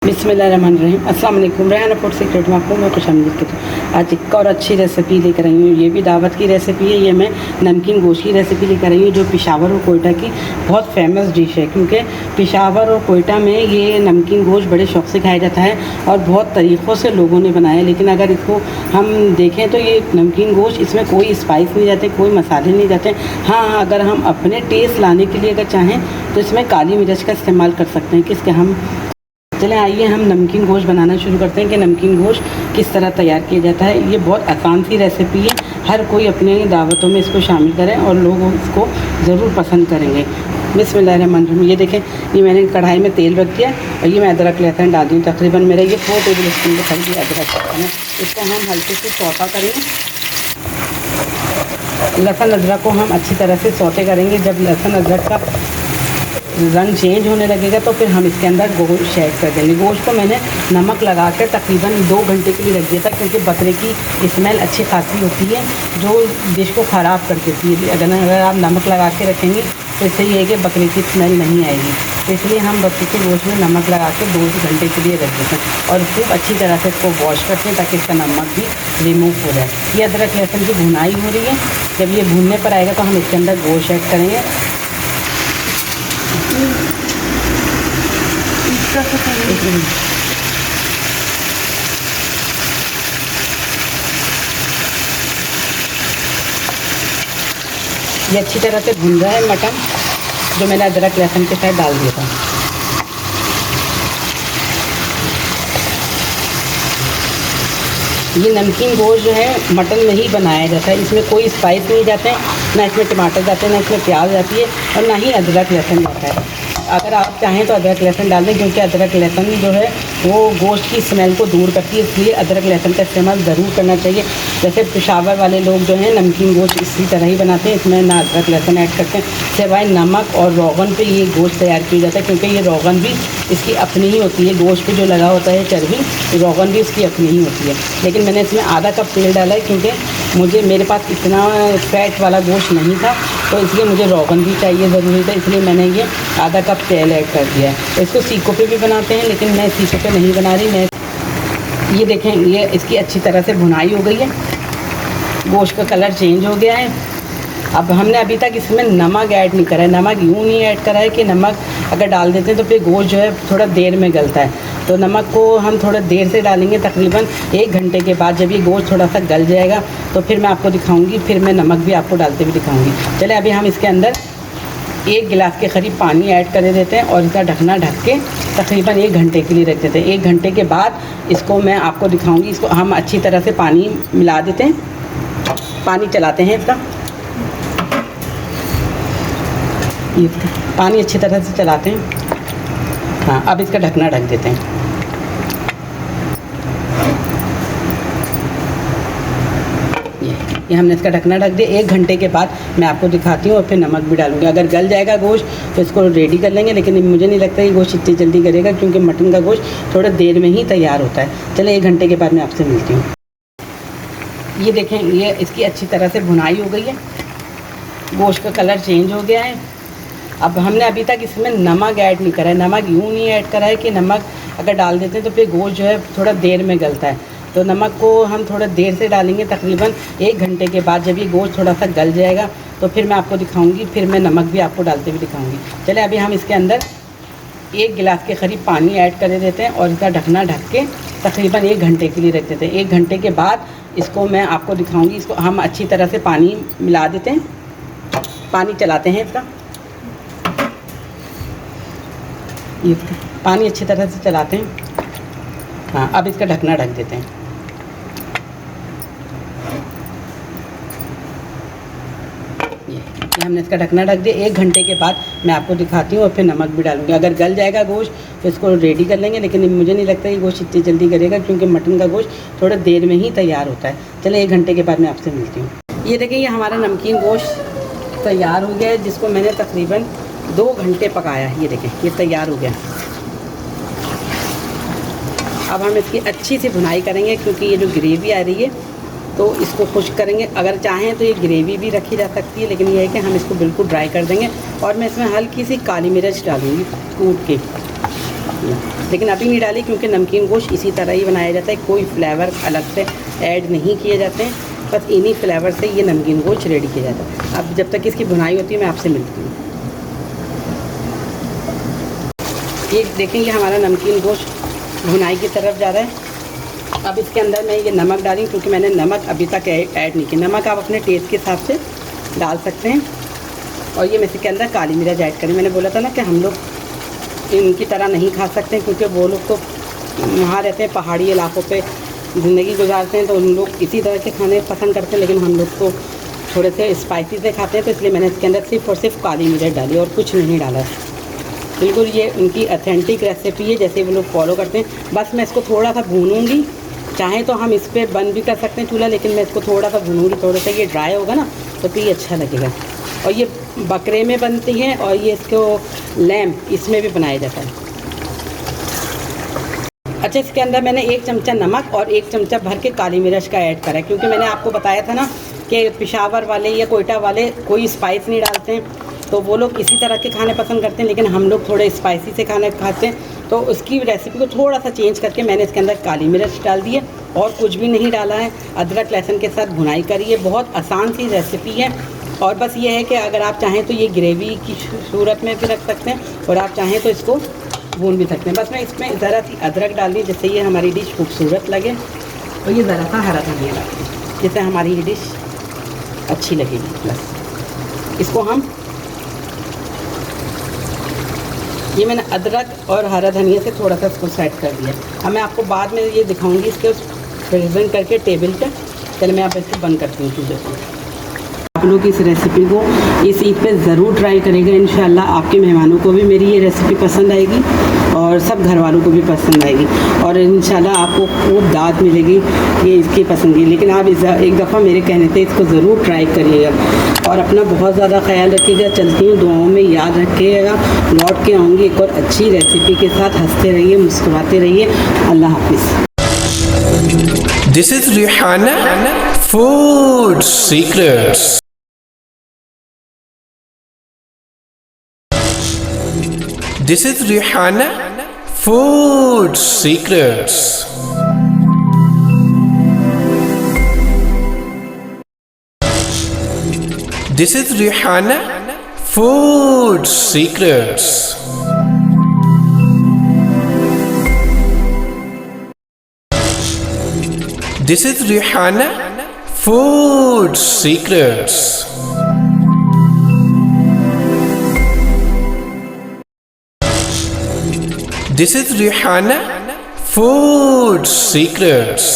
बिस्मिल्लाहिर्रहमानिर्रहीम। अस्सलाम वालेकुम। रेहाना फूड सीक्रेट में आपको मैं खुशामदीद कहती हूँ। आज एक और अच्छी रेसिपी लेकर आई हूँ। ये भी दावत की रेसिपी है। ये मैं नमकीन गोश्त की रेसिपी लेकर आई हूँ जो पेशावर और कोयटा की बहुत फेमस डिश है, क्योंकि पेशावर और कोयटा में ये नमकीन गोश्त बड़े शौक़ से खाया जाता है और बहुत तरीक़ों से लोगों ने बनाया है। लेकिन अगर इसको हम देखें तो ये नमकीन गोश्त, इसमें कोई स्पाइस नहीं जाते, कोई मसाले नहीं जाते। हाँ, अगर हम अपने टेस्ट लाने के लिए अगर चाहें तो इसमें काली मिर्च का इस्तेमाल कर सकते हैं। किसके हम चलें आइए हम नमकीन गोश्त बनाना शुरू करते हैं कि नमकीन गोश्त किस तरह तैयार किया जाता है। ये बहुत आसान सी रेसिपी है, हर कोई अपने दावतों में इसको शामिल करें और लोग इसको ज़रूर पसंद करेंगे। बिस्मिल्लाहिर्रहमानिर्रहीम। ये देखें, ये मैंने कढ़ाई में तेल रख दिया और ये मैं अदरक लहसुन डाल दी। तकरीबन मेरा ये 4 टेबल स्पून के करीब अदरक है। इसको हम हल्के से सौता करेंगे। लहसुन अदरक को हम अच्छी तरह से सौते करेंगे। जब लहसुन अदरक का रंग चेंज होने लगेगा तो फिर हम इसके अंदर गोश्त ऐड कर देंगे। गोश्त को मैंने नमक लगा कर तकरीबन 2 घंटे के लिए रख दिया था, क्योंकि बकरे की स्मेल अच्छी खासी होती है जो डिश को ख़राब कर देती है। अगर आप नमक लगा के रखेंगे तो इससे ये है कि बकरे की स्मेल नहीं आएगी। तो इसलिए हम बकरे के गोश्त में नमक लगा के 2 घंटे के लिए रख देते हैं और खूब अच्छी तरह से इसको वॉश करते हैं ताकि इसका नमक भी रिमूव हो जाए। ये अदरक लहसुन की भुनाई हो रही है। जब ये भूनने पर आएगा तो हम इसके अंदर गोश्त ऐड करेंगे। ये अच्छी तरह से भून रहा है मटन, जो मैंने अदरक लहसुन के साथ डाल दिया था। ये नमकीन गोश्त जो है मटन में ही बनाया जाता है। इसमें कोई स्पाइस नहीं जाते हैं, ना इसमें टमाटर जाते हैं, ना इसमें प्याज जाती है और ना ही अदरक लहसुन जाता है। अगर आप चाहें तो अदरक लहसुन डाल दें, क्योंकि अदरक लहसुन जो है वो गोश्त की स्मेल को दूर करती है, इसलिए अदरक लहसुन का इस्तेमाल ज़रूर करना चाहिए। जैसे पेशावर वाले लोग जो हैं नमकीन गोश्त इसी तरह ही बनाते हैं, इसमें ना अदरक लहसुन ऐड करते हैं, सिवाय नमक और रोगन पे ये गोश्त तैयार किया जाता है, क्योंकि ये रोगन भी इसकी अपनी ही होती है। गोश्त पे जो लगा होता है चर्बी, रोगन भी इसकी अपनी ही होती है। लेकिन मैंने इसमें आधा कप तेल डाला है, क्योंकि मेरे पास इतना फैट वाला गोश्त नहीं था, तो इसलिए मुझे रोगन भी चाहिए ज़रूरी था, इसलिए मैंने ये आधा कप तेल ऐड कर दिया है। तो इसको सीखों पे भी बनाते हैं, लेकिन मैं सीखों पे नहीं बना रही। मैं ये देखें, ये इसकी अच्छी तरह से भुनाई हो गई है, गोश्त का कलर चेंज हो गया है। अब हमने अभी तक इसमें नमक ऐड नहीं करा है। नमक यूँ नहीं ऐड करा है कि नमक अगर डाल देते हैं तो फिर गोश्त जो है थोड़ा देर में गलता है। तो नमक को हम थोड़ा देर से डालेंगे, तकरीबन 1 घंटे के बाद। जब ये गोश्त थोड़ा सा गल जाएगा तो फिर मैं आपको दिखाऊंगी, फिर मैं नमक भी आपको डालते हुए दिखाऊंगी। चले अभी हम इसके अंदर 1 गिलास के करीब पानी ऐड कर देते हैं और इसका ढकना ढक के तकरीबन 1 घंटे के लिए रख देते हैं। 1 घंटे के बाद इसको मैं आपको दिखाऊंगी। इसको हम अच्छी तरह से पानी मिला देते हैं, पानी चलाते हैं इसका, ये पानी अच्छी तरह से चलाते हैं। हाँ, अब इसका ढकना ढक देते हैं। ये हमने इसका ढकना ढक दिया। 1 घंटे के बाद मैं आपको दिखाती हूँ और फिर नमक भी डालूँगी। अगर गल जाएगा गोश्त तो इसको रेडी कर लेंगे, लेकिन मुझे नहीं लगता ये गोश्त इतनी जल्दी करेगा, क्योंकि मटन का गोश्त थोड़ा देर में ही तैयार होता है। चले 1 घंटे के बाद मैं आपसे मिलती हूँ। ये देखें, ये इसकी अच्छी तरह से भुनाई हो गई है, गोश्त का कलर चेंज हो गया है। अब हमने अभी तक इसमें नमक ऐड नहीं करा है। नमक यूँ नहीं ऐड करा है कि नमक अगर डाल देते हैं तो फिर गोश्त जो है थोड़ा देर में गलता है। तो नमक को हम थोड़ा देर से डालेंगे, तकरीबन 1 घंटे के बाद। जब ये गोश्त थोड़ा सा गल जाएगा तो फिर मैं आपको दिखाऊंगी, फिर मैं नमक भी आपको डालते हुए दिखाऊंगी। चले अभी हम इसके अंदर 1 गिलास के करीब पानी ऐड कर देते हैं और इसका ढकना ढक के तकरीबन 1 घंटे के लिए रख देते हैं। 1 घंटे के बाद इसको मैं आपको दिखाऊँगी। इसको हम अच्छी तरह से पानी मिला देते हैं, पानी चलाते हैं इसका, ये पानी अच्छी तरह से चलाते हैं। हाँ, अब इसका ढकना ढक देते हैं। ये हमने इसका ढकना ढक दिया। 1 घंटे के बाद मैं आपको दिखाती हूँ और फिर नमक भी डालूँगी। अगर गल जाएगा गोश्त तो इसको रेडी कर लेंगे, लेकिन मुझे नहीं लगता ये गोश्त इतनी जल्दी करेगा, क्योंकि मटन का गोश्त थोड़ा देर में ही तैयार होता है। चले 1 घंटे के बाद मैं आपसे मिलती हूँ। ये देखें, ये हमारा नमकीन गोश्त तैयार हो गया है, जिसको मैंने तकरीबन 2 घंटे पकाया है। ये देखें, ये तैयार हो गया। अब हम इसकी अच्छी सी भुनाई करेंगे, क्योंकि ये जो ग्रेवी आ रही है तो इसको खुश्क करेंगे। अगर चाहें तो ये ग्रेवी भी रखी जा सकती है, लेकिन ये है कि हम इसको बिल्कुल ड्राई कर देंगे। और मैं इसमें हल्की सी काली मिर्च डालूँगी कूट के, लेकिन अभी नहीं डाली क्योंकि नमकीन गोश्त इसी तरह ही बनाया जाता है, कोई फ्लेवर अलग से ऐड नहीं किए जाते हैं, बस इन्हीं फ्लेवर से ये नमकीन गोश्त रेडी किया जाता है। अब जब तक इसकी भुनाई होती है मैं आपसे मिलती हूँ। ये देखेंगे हमारा नमकीन गोश्त भुनाई की तरफ जा रहा है। अब इसके अंदर मैं ये नमक डाली क्योंकि मैंने नमक अभी तक ऐड नहीं किया। नमक आप अपने टेस्ट के हिसाब से डाल सकते हैं। और ये मैं इसके अंदर काली मिर्च ऐड करी। मैंने बोला था ना कि हम लोग इनकी तरह नहीं खा सकते क्योंकि वो लोग तो वहाँ रहते हैं, पहाड़ी इलाकों पे ज़िंदगी गुजारते हैं, तो उन लोग इसी तरह के खाने पसंद करते हैं, लेकिन हम लोग तो थोड़े से स्पाइसी से खाते हैं, तो इसलिए मैंने इसके अंदर सिर्फ और सिर्फ काली मिर्च डाली और कुछ नहीं डाला। बिल्कुल ये उनकी ऑथेंटिक रेसिपी है जैसे वो लोग फॉलो करते हैं। बस मैं इसको थोड़ा सा भूनूंगी, चाहे तो हम इस पर बंद भी कर सकते हैं चूल्हा, लेकिन मैं इसको थोड़ा सा भूनूंगी, थोड़ा सा ये ड्राई होगा ना तो फिर ये अच्छा लगेगा। और ये बकरे में बनती है और ये इसको लैम्प इसमें भी बनाया जाता है। अच्छा, इसके अंदर मैंने 1 चमचा नमक और 1 चमचा भर के काली मिर्च का ऐड करा है क्योंकि मैंने आपको बताया था ना कि पेशावर वाले या कोयटा वाले कोई स्पाइस नहीं डालते हैं, तो वो लोग इसी तरह के खाने पसंद करते हैं, लेकिन हम लोग थोड़े स्पाइसी से खाने खाते हैं, तो उसकी रेसिपी को थोड़ा सा चेंज करके मैंने इसके अंदर काली मिर्च डाल दी है और कुछ भी नहीं डाला है। अदरक लहसुन के साथ भुनाई करी है। बहुत आसान सी रेसिपी है और बस ये है कि अगर आप चाहें तो ये ग्रेवी की सूरत में भी रख सकते हैं और आप चाहें तो इसको भून भी सकते हैं। बस मैं इसमें ज़रा सी अदरक डाल दी जिससे ये हमारी डिश खूबसूरत लगे, और ये ज़रा सा हरा धनिया डाल दी जिससे हमारी ये डिश अच्छी लगेगी। बस इसको हम ये मैंने अदरक और हरा धनिया से थोड़ा सा इसको सेट कर दिया। अब मैं आपको बाद में ये दिखाऊंगी इसके प्रेजेंट करके टेबल पे। चलो मैं आप इसको बंद करती हूँ चूल्हे को। आप लोग इस रेसिपी को इस ईद पे ज़रूर ट्राई करेगा। इंशाल्लाह आपके मेहमानों को भी मेरी ये रेसिपी पसंद आएगी और सब घर वालों को भी पसंद आएगी और इंशाल्लाह आपको खूब दाद मिलेगी ये इसकी पसंद की। लेकिन आप एक दफ़ा मेरे कहने से इसको ज़रूर ट्राई करिएगा और अपना बहुत ज़्यादा ख्याल रखिएगा। चलती हूँ, दुआओं में याद रखिएगा। लौट के आऊँगी एक और अच्छी रेसिपी के साथ। हंसते रहिए, मुस्कुराते रहिए। अल्लाह हाफिज़। This is Rihanna Food Secrets. This is Rihanna Food Secrets. This is Rihanna Food Secrets. This is Rihanna Food Secrets. This is Rihanna Food Secrets.